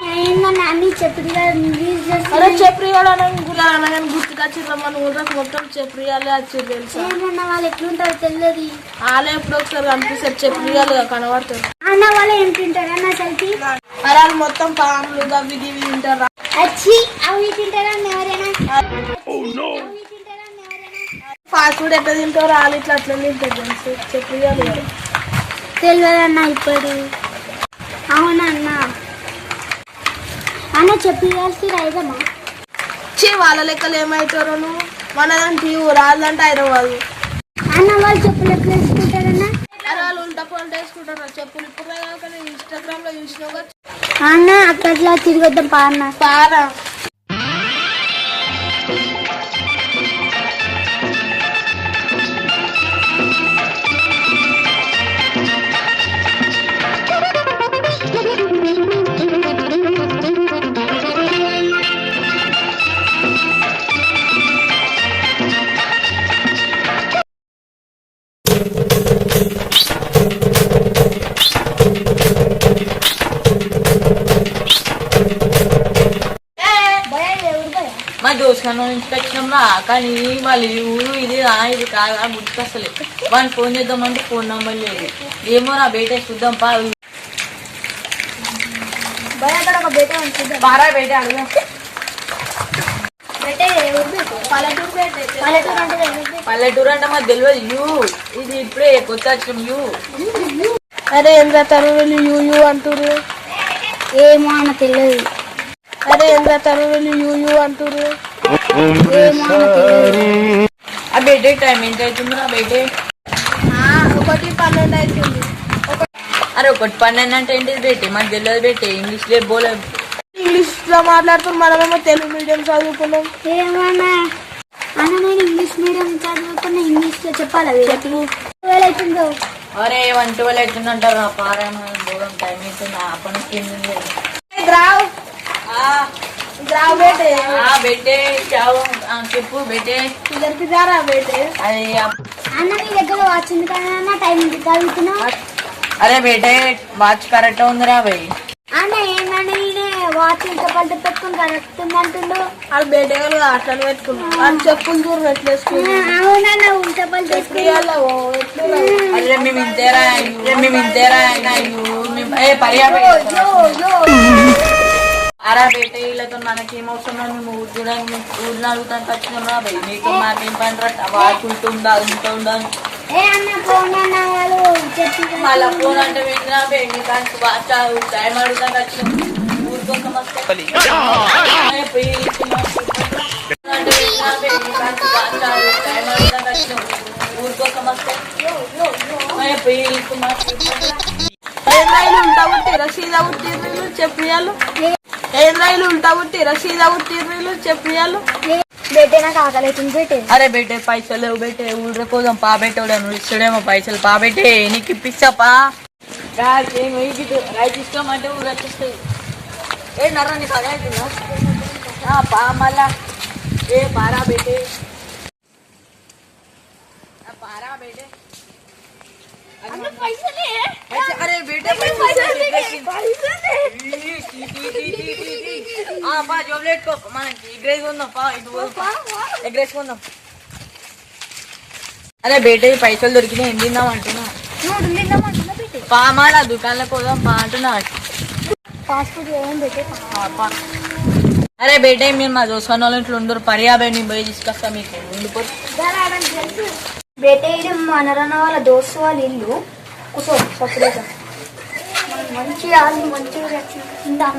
అన్ని అరే చెప్రియాలు అనగానే గుర్తుకొచ్చిర్రమ్మా ఊళ్ళకి మొత్తం చెప్రియాలే వచ్చారు తెలుసా. వాళ్ళు ఎట్లుంటారో తెలియదు. వాళ్ళే ఎప్పుడు ఒకసారి కనిపిస్తారు చెప్రియాలు కనబడతారు. అన్న వాళ్ళు ఏం తింటారన్న అసలుకి? అరే వాళ్ళు మొత్తం పాములు గవి గివి తింటారా? వచ్చి అవి తింటారని ఎవరైనా ఫాస్ట్ ఫుడ్ ఎట్లా తింటారో వాళ్ళు ఇట్లా అట్లా తింటారు తెలుసు చెప్రియాలు తెలియదన్న ఇప్పుడు. అవునన్న అన్న చెప్పాల్సి రైదమ్మా. వాళ్ళ లెక్కలు ఏమవుతారో నువ్వు మనదంటే రాదంటే హైదరాబాద్. అన్న వాళ్ళు చెప్పులు ఎట్లా వేసుకుంటారన్న? అరే వాళ్ళు ఉల్టా పొల్ట వేసుకుంటారు చెప్పులు. ఇప్పుడు కాక నేను ఇన్స్టాగ్రామ్ లో చూసినావు అన్న అక్కట్లా తిరిగొద్దాం పా అన్న. పారా మా దోసుకన్నా నుంచి వచ్చినాం రా. కానీ మళ్ళీ ఊరు ఇది ఇది కాదా గుర్తుకొస్తలే. వాడిని ఫోన్ చేద్దామంటే ఫోన్ నెంబర్ లేదు. ఏమో నా బేట చూద్దాం పా. పారా బేట అడుగు. పల్లెటూరు అంటే మాకు తెలియదు. ఇది ఇప్పుడే కొత్త వచ్చినాం యూ. అరే ఎంత తరువులు యూ యూ అంటారు. ఏమో అన్న తెలియదు. అరే ఎంత తరువులు యూ యూ అంటారు. ఆ బేటే టైం ఎంత అవుతుంది నా బేటే? 1:12 అవుతుంది. అరే 1:12 అంటే ఏంటి బేటే? మాకు తెలియదు బేటే. ఇంగ్లీష్ లో బోలే. ఇంగ్లీష్ లో మాట్లాడుతున్నాం మనమేమో తెలుగు మీడియం చదువుకున్నాం. ఏమన్నా అన్న నేను ఇంగ్లీష్ మీడియం చదువుకున్న. ఇంగ్లీష్ లో చెప్పాలా? చెప్పు. అవుతుందో అరే 1:12 అవుతుందంటారు. ఆ పారాయణ దూరం టైం అవుతుంది. అప్పటి నుంచి బేటే బేటే చెప్పు బేటే. ఇద్దరికి జారా బేటే. అన్న నీ దగ్గర వచ్చింది కదా టైం చదువుతున్నా. అరే బేటే వాచ్ కరెక్ట్ ఉందిరా భయ్. అన్న ఏంటంటే వాచ్ ఇంత పడ్డ పెట్టుకుని కరెక్ట్ ఉందంటుండు. వాళ్ళు బేటే వాళ్ళు అట్లా పెట్టుకున్నాం. వాళ్ళు చెప్పులు దూరం ఎట్లా వేసుకున్నాం. అవునన్న ఇంత పడ్డ అరే మేము ఇంతేరా అరా బేట వీళ్ళతో మనకేం అవసరం? మేము ఊరు చూడడానికి ఊరిని అడుగుతానికి వచ్చినాం రా భయ్. మీతో మాకేం పని రా. వాచ్ ఉంటుందా ఇంత ఉండాలి. మళ్ళా ఫోన్ అంటే వెళ్ళినా మీకు వాచ్ టైం అడుగుతానికి వచ్చినాం. ఊరి కోసం వస్తే ఊరి కోసం వస్తే ఏం రైలు ఉంటా పుట్టిరా సీదా పుట్టిర్రు చెప్పియాలు. ఏం రైలు ఉంటా పుట్టిరా సీదా పుట్టిర్రు చెప్పియాలు. బేటే నాకు ఆకలి అవుతుంది బేటే. అరే బేటే పైసలు లేవు బేటే. ఊళ్ళో పోదాం పా బేటోడా. నువ్వు ఇస్తాడేమో పైసలు పా బేటే. నీకు ఇప్పిస్తా పా. రైతు ఇష్టం అంటే ఊరు వచ్చేస్తుంది. ఏ నర్రా నీకు అదే అవుతుందా పా మళ్ళా. ఏ పారా బేటే పారా బేటే. అరే బేటే పా జోబులు పెట్టుకో. మనకి ఎగ్రేస్ కొందాం పా. ఇటు ఎగ్రేస్ కొందాం. అరే బేటే పైసలు దొరికినాయి. ఏం తిందాం అంటున్నా? పా మాలా దుకాణంలోకి పోదాం పా అంటున్నా. ఫాస్ట్ ఫుడ్ ఏం బేటే. అరే బేటే మీరు మా దోస్తున్న వాళ్ళు ఇంట్లో ఉండరు. పర్యాబే నేను పోయి తీసుకొస్తా మీకు ఉండిపోయి. బేటే ఇది మనరన్న వాళ్ళ దోస్తు వాళ్ళ ఇల్లు. కూర్చో సపరేట్ మంచిగా తిందాం.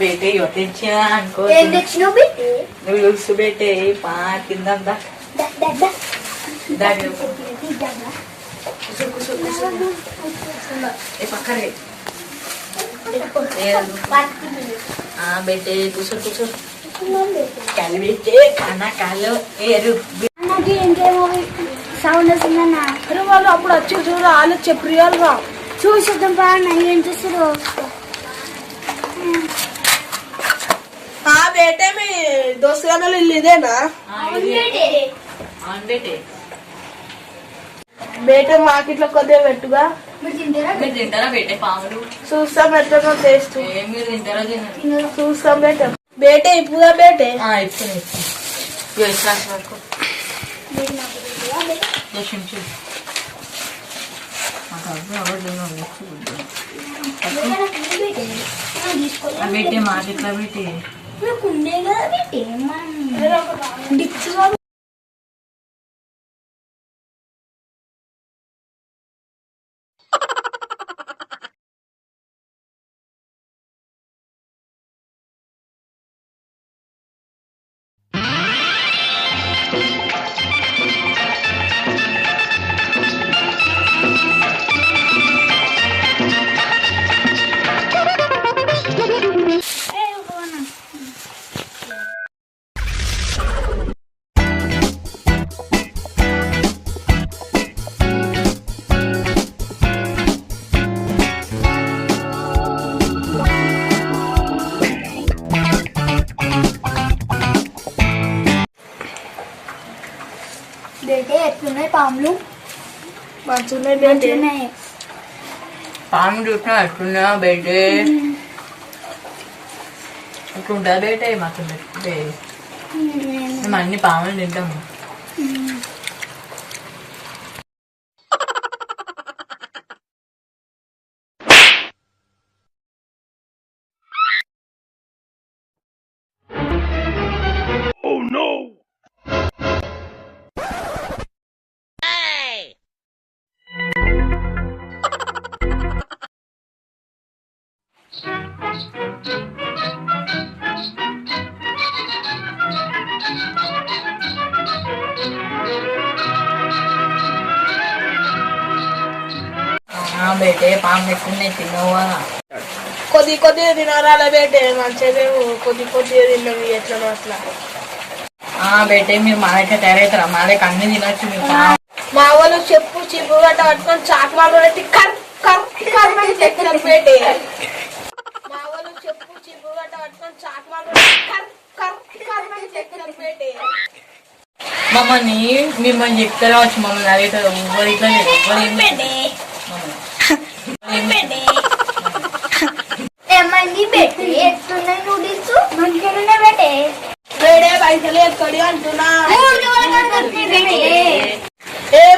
బేటే తెచ్చా అనుకో. ఏం తెచ్చినావు బేటే? నువ్వు బేటే పా కింద దాడి పక్కనే బెట్టే కూర్చో కూర్చో కాలు పెట్టే కన్నా కాలు ఏరు నాకు ఇంకేమో సౌండ్ వస్తుందన్నా. అరే వాళ్ళు అప్పుడు వచ్చి చూడు వాళ్ళు చెప్పియాలిగా. చూసేద్దాం బా అన్న ఏం చూసారు. బేటే మీ దోస్తుగానే ఇల్లు ఇదేనా? బేటే మాకిట్లో కొద్దిగా పెట్టుగా. మీరు తింటారా బేటే పాములు? చూస్తాం ఎట్లా టేస్ట్. మీరు తింటారా తినరు? చూస్తాం బేటే. బేటే ఇప్పుగా బేటే బేటే మాకిట్లా బేటే ఉండే కదా పెట్టి బేటే ఎట్లున్నాయి పాములు? మంచిగా బేటే. పాము చూసినా ఎట్లున్నా బేటే ఇట్లుంటా బేటే మాకు బేటే మేము అన్ని పాములు తింటాము. బేటే పాము ఎక్కున్నాయి తిన్నావా? కొద్ది తినారాల బేటే మంచిగా కొద్దిగా తిన్నవి ఎట్లా అట్లా. బేటే మీరు మా దగ్గర తయారవుతారా? మా దగ్గర అన్ని తినొచ్చు మీరు. మా వాళ్ళు చెప్పు చిప్పు గట్ట పట్టుకొని చాకు మాలు పెట్టి కర్ కర్ కర్ అని చెప్తారు బేటే. మా వాళ్ళు చెప్పు చిప్పు గట్ట పట్టుకొని చాకు మాలు పెట్టి కర్ కర్ కర్ అని చెప్తారు బేటే. మమ్మల్ని మిమ్మల్ని చెప్తారా వచ్చి మమ్మల్ని అడుగుతారు ఎవరు ఇట్లా ఏమైంది బేటే? ఎట్లున్నాయి నూడిల్స్? మంచిగా బేటే. బేడే పైసలు ఎక్కడి అంటున్నా. ఏ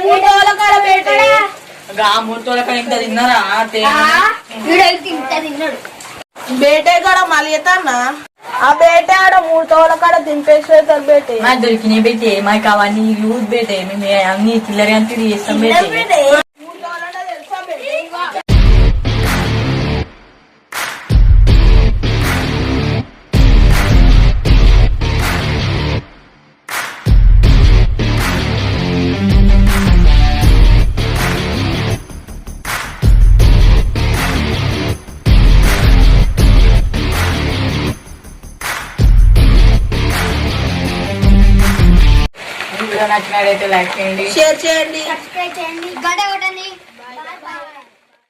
3 రోజుల కాడ బేటే. 3 రోజుల కాడ ఇంకా తిన్నారా? తిన్నాడు బేటే కాడ మళ్ళీ ఎత్తన్నా. ఆ బేటే ఆడ 3 రోజుల కాడ దింపేసేస్తారు బేటే. మాకు దొరికినాయి బేటే. మాకు అవన్నీ యూజ్ బేటే. మేము అన్ని చిల్లర అంతా చేస్తాం బేటే. 3 రోజులంటే తెలుసా బేటే. నచ్చినట్లయితే లైక్ చేయండి, షేర్ చేయండి, సబ్స్క్రైబ్ చేయండి, గంట కొట్టండి.